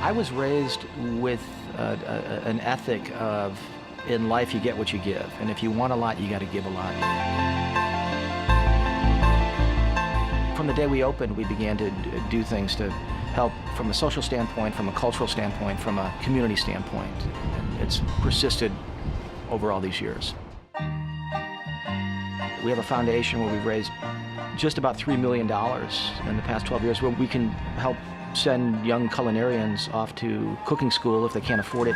I was raised with an ethic of, in life you get what you give, and if you want a lot, you got to give a lot. From the day we opened, we began to do things to help from a social standpoint, from a cultural standpoint, from a community standpoint. And it's persisted over all these years. We have a foundation where we've raised just about $3 million in the past 12 years, where we can help send young culinarians off to cooking school if they can't afford it.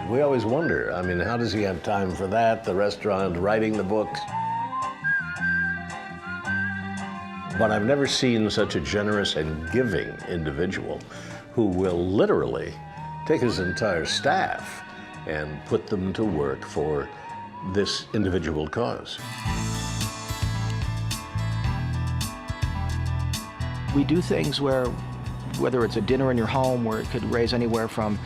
We always wonder, I mean, how does he have time for that, the restaurant, writing the books? But I've never seen such a generous and giving individual who will literally take his entire staff and put them to work for this individual cause. We do things where, whether it's a dinner in your home where it could raise anywhere from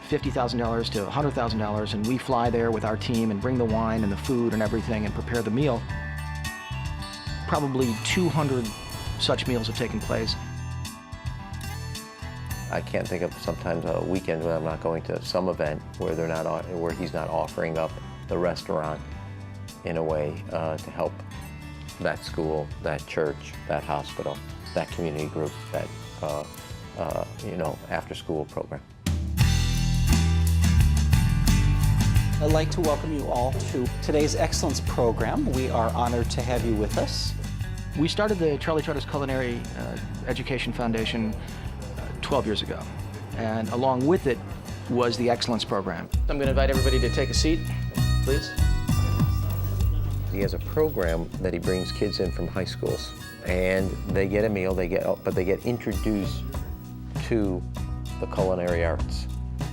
$50,000 to $100,000, and we fly there with our team and bring the wine and the food and everything and prepare the meal. Probably 200 such meals have taken place. I can't think of sometimes a weekend when I'm not going to some event where where he's not offering up the restaurant in a way to help that school, that church, that hospital, that community group, that after-school program. I'd like to welcome you all to today's Excellence Program. We are honored to have you with us. We started the Charlie Charters Culinary Education Foundation 12 years ago, and along with it was the Excellence Program. I'm going to invite everybody to take a seat, please. He has a program that he brings kids in from high schools, and they get a meal, but they get introduced to the culinary arts,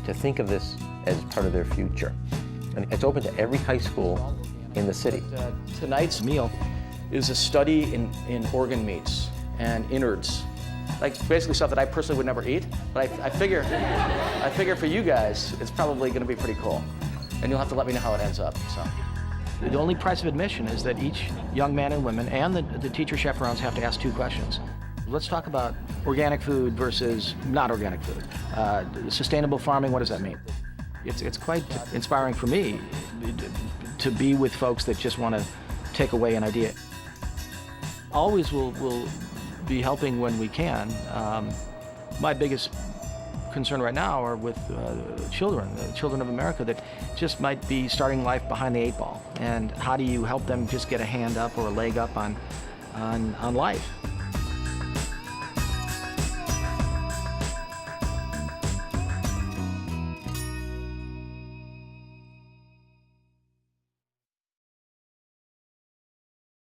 to think of this as part of their future. And it's open to every high school in the city. Tonight's meal is a study in organ meats and innards. Like basically stuff that I personally would never eat, but I figure for you guys, it's probably gonna be pretty cool. And you'll have to let me know how it ends up, so. The only price of admission is that each young man and women and the teacher chaperones have to ask 2 questions. Let's talk about organic food versus not organic food. Sustainable farming, what does that mean? It's quite inspiring for me to be with folks that just want to take away an idea. Always will be helping when we can. My biggest concern right now are with the children of America that just might be starting life behind the 8 ball. And how do you help them just get a hand up or a leg up on life?